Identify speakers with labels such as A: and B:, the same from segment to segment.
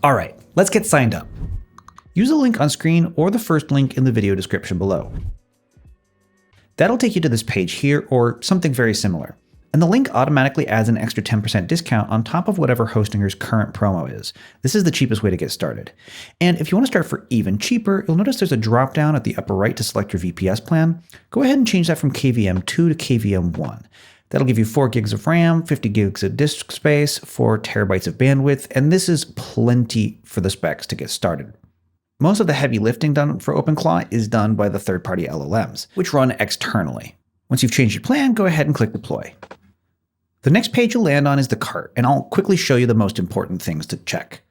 A: All right, let's get signed up. Use the link on screen or the first link in the video description below. That'll take you to this page here or something very similar. And the link automatically adds an extra 10% discount on top of whatever Hostinger's current promo is. This is the cheapest way to get started. And if you want to start for even cheaper, you'll notice there's a drop down at the upper right to select your VPS plan. Go ahead and change that from KVM2 to KVM1. That'll give you 4 gigs of RAM, 50 gigs of disk space, 4 terabytes of bandwidth, and this is plenty for the specs to get started. Most of the heavy lifting done for OpenClaw is done by the third-party LLMs, which run externally. Once you've changed your plan, go ahead and click Deploy. The next page you'll land on is the cart, and I'll quickly show you the most important things to check.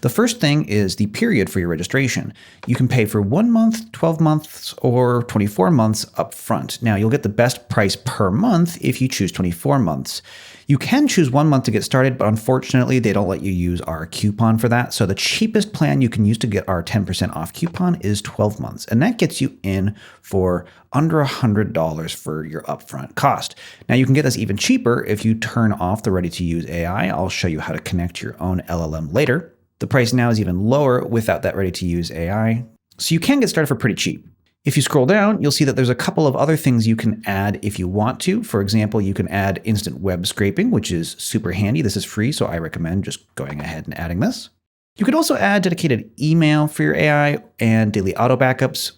A: The first thing is the period for your registration. You can pay for 1 month, 12 months, or 24 months up front. Now, you'll get the best price per month if you choose 24 months. You can choose 1 month to get started, but unfortunately, they don't let you use our coupon for that. So the cheapest plan you can use to get our 10% off coupon is 12 months, and that gets you in for under $100 for your upfront cost. Now, you can get this even cheaper if you turn off the ready-to-use AI. I'll show you how to connect your own LLM later. The price now is even lower without that ready-to-use AI, so you can get started for pretty cheap. If you scroll down, you'll see that there's a couple of other things you can add if you want to. For example, you can add instant web scraping, which is super handy. This is free, so I recommend just going ahead and adding this. You could also add dedicated email for your AI and daily auto backups.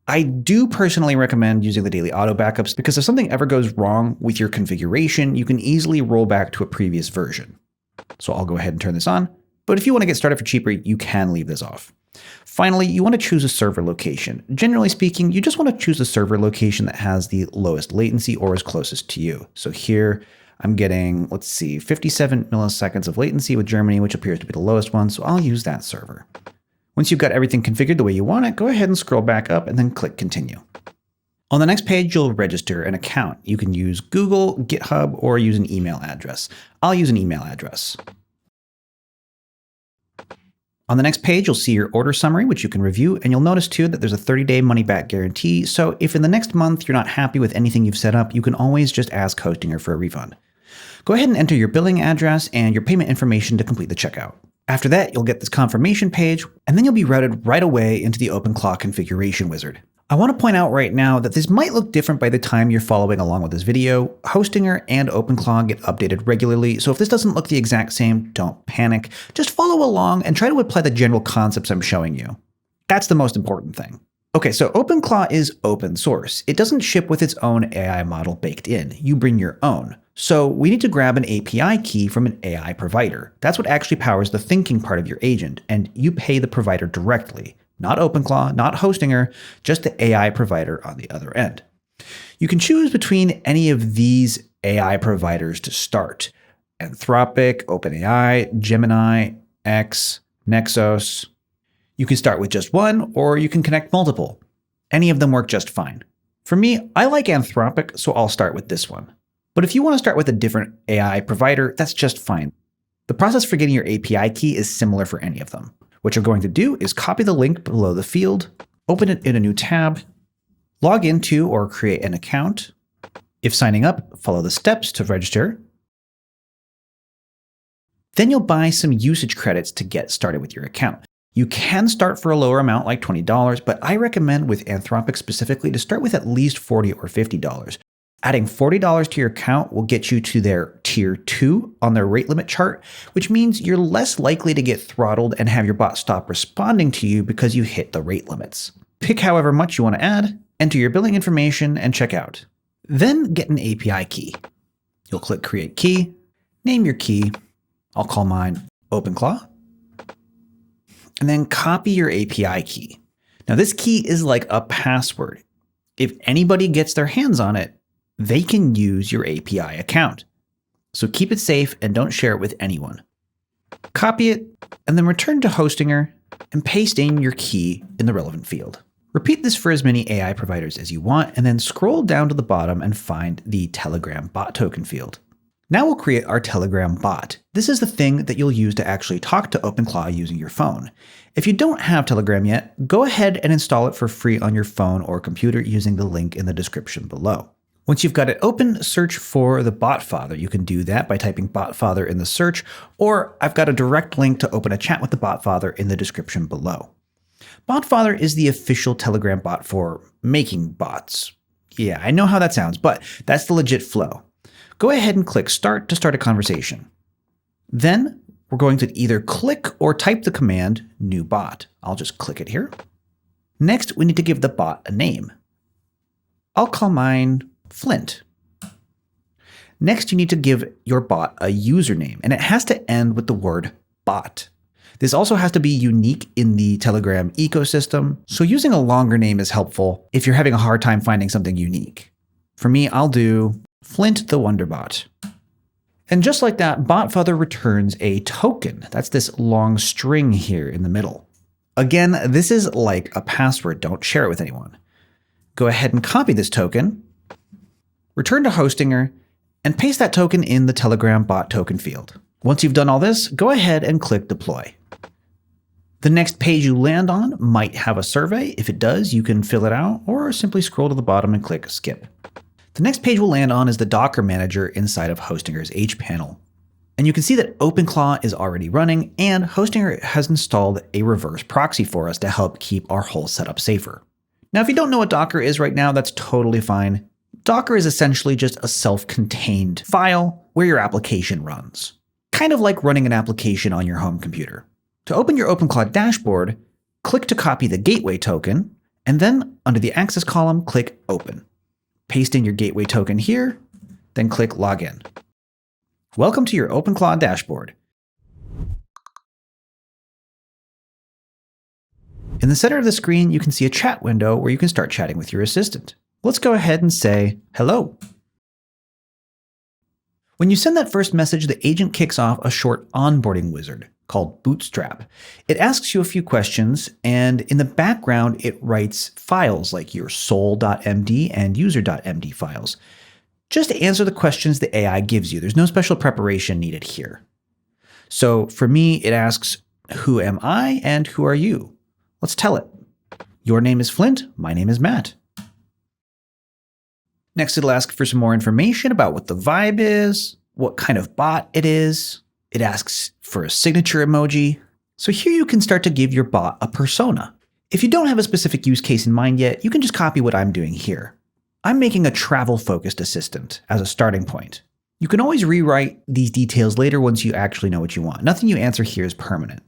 A: I do personally recommend using the daily auto backups because if something ever goes wrong with your configuration, you can easily roll back to a previous version. So I'll go ahead and turn this on. But if you want to get started for cheaper, you can leave this off. Finally, you want to choose a server location. Generally speaking, you just want to choose the server location that has the lowest latency or is closest to you. So here I'm getting, let's see, 57 milliseconds of latency with Germany, which appears to be the lowest one. So I'll use that server. Once you've got everything configured the way you want it, go ahead and scroll back up and then click Continue. On the next page, you'll register an account. You can use Google, GitHub, or use an email address. I'll use an email address. On the next page, you'll see your order summary, which you can review, and you'll notice too that there's a 30-day money-back guarantee, so if in the next month you're not happy with anything you've set up, you can always just ask Hostinger for a refund. Go ahead and enter your billing address and your payment information to complete the checkout. After that, you'll get this confirmation page, and then you'll be routed right away into the OpenClaw configuration wizard. I want to point out right now that this might look different by the time you're following along with this video. Hostinger and OpenClaw get updated regularly, so if this doesn't look the exact same, don't panic. Just follow along and try to apply the general concepts I'm showing you. That's the most important thing. Okay, so OpenClaw is open source. It doesn't ship with its own AI model baked in. You bring your own. So we need to grab an API key from an AI provider. That's what actually powers the thinking part of your agent, and you pay the provider directly. Not OpenClaw, not Hostinger, just the AI provider on the other end. You can choose between any of these AI providers to start. Anthropic, OpenAI, Gemini, X, Nexos. You can start with just one, or you can connect multiple. Any of them work just fine. For me, I like Anthropic, so I'll start with this one. But if you want to start with a different AI provider, that's just fine. The process for getting your API key is similar for any of them. What you're going to do is copy the link below the field, open it in a new tab, log into or create an account. If signing up, follow the steps to register. Then you'll buy some usage credits to get started with your account. You can start for a lower amount like $20, but I recommend with Anthropic specifically to start with at least $40 or $50. Adding $40 to your account will get you to their tier 2 on their rate limit chart, which means you're less likely to get throttled and have your bot stop responding to you because you hit the rate limits. Pick however much you want to add, enter your billing information, and check out. Then get an API key. You'll click Create Key, name your key. I'll call mine OpenClaw. And then copy your API key. Now this key is like a password. If anybody gets their hands on it, they can use your API account. So keep it safe and don't share it with anyone. Copy it and then return to Hostinger and paste in your key in the relevant field. Repeat this for as many AI providers as you want and then scroll down to the bottom and find the Telegram bot token field. Now we'll create our Telegram bot. This is the thing that you'll use to actually talk to OpenClaw using your phone. If you don't have Telegram yet, go ahead and install it for free on your phone or computer using the link in the description below. Once you've got it open, search for the botfather. You can do that by typing botfather in the search, or I've got a direct link to open a chat with the botfather in the description below. Botfather is the official Telegram bot for making bots. Yeah, I know how that sounds, but that's the legit flow. Go ahead and click Start to start a conversation. Then we're going to either click or type the command new bot. I'll just click it here. Next, we need to give the bot a name. I'll call mine Flint. Next, you need to give your bot a username, and it has to end with the word bot. This also has to be unique in the Telegram ecosystem, so using a longer name is helpful if you're having a hard time finding something unique. For me, I'll do Flint the Wonderbot. And just like that, Botfather returns a token. That's this long string here in the middle. Again, this is like a password. Don't share it with anyone. Go ahead and copy this token, return to Hostinger, and paste that token in the Telegram bot token field. Once you've done all this, go ahead and click Deploy. The next page you land on might have a survey. If it does, you can fill it out or simply scroll to the bottom and click Skip. The next page we'll land on is the Docker manager inside of Hostinger's hPanel. And you can see that OpenClaw is already running, and Hostinger has installed a reverse proxy for us to help keep our whole setup safer. Now, if you don't know what Docker is right now, that's totally fine. Docker is essentially just a self-contained file where your application runs. Kind of like running an application on your home computer. To open your OpenClaw dashboard, click to copy the gateway token, and then under the access column, click Open. Paste in your gateway token here, then click Login. Welcome to your OpenClaw dashboard. In the center of the screen, you can see a chat window where you can start chatting with your assistant. Let's go ahead and say hello. When you send that first message, the agent kicks off a short onboarding wizard called Bootstrap. It asks you a few questions, and in the background, it writes files like your soul.md and user.md files. Just answer the questions the AI gives you. There's no special preparation needed here. So for me, it asks, who am I and who are you? Let's tell it. Your name is Flint. My name is Matt. Next, it'll ask for some more information about what the vibe is, what kind of bot it is. It asks for a signature emoji. So here you can start to give your bot a persona. If you don't have a specific use case in mind yet, you can just copy what I'm doing here. I'm making a travel-focused assistant as a starting point. You can always rewrite these details later once you actually know what you want. Nothing you answer here is permanent.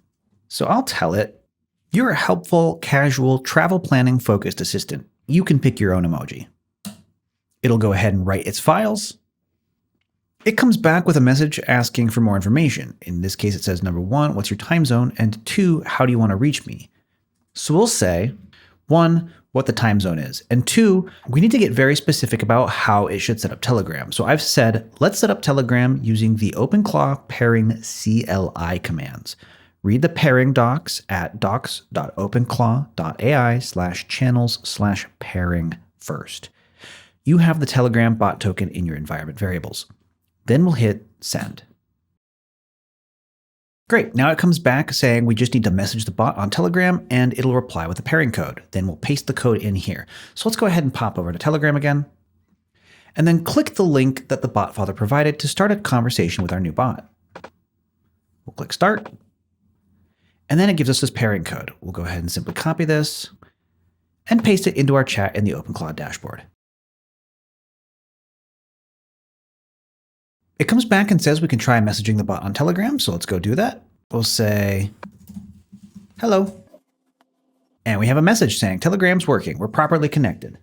A: So I'll tell it, you're a helpful, casual, travel planning-focused assistant. You can pick your own emoji. It'll go ahead and write its files. It comes back with a message asking for more information. In this case, it says, number 1, what's your time zone? And 2, how do you want to reach me? So we'll say, 1, what the time zone is. And 2, we need to get very specific about how it should set up Telegram. So I've said, let's set up Telegram using the OpenClaw pairing CLI commands. Read the pairing docs at docs.openclaw.ai/channels/pairing first. You have the Telegram bot token in your environment variables. Then we'll hit send. Great, now it comes back saying we just need to message the bot on Telegram and it'll reply with a pairing code. Then we'll paste the code in here. So let's go ahead and pop over to Telegram again. And then click the link that the botfather provided to start a conversation with our new bot. We'll click start. And then it gives us this pairing code. We'll go ahead and simply copy this and paste it into our chat in the OpenClaw dashboard. It comes back and says we can try messaging the bot on Telegram, so let's go do that. We'll say, hello. And we have a message saying Telegram's working. We're properly connected.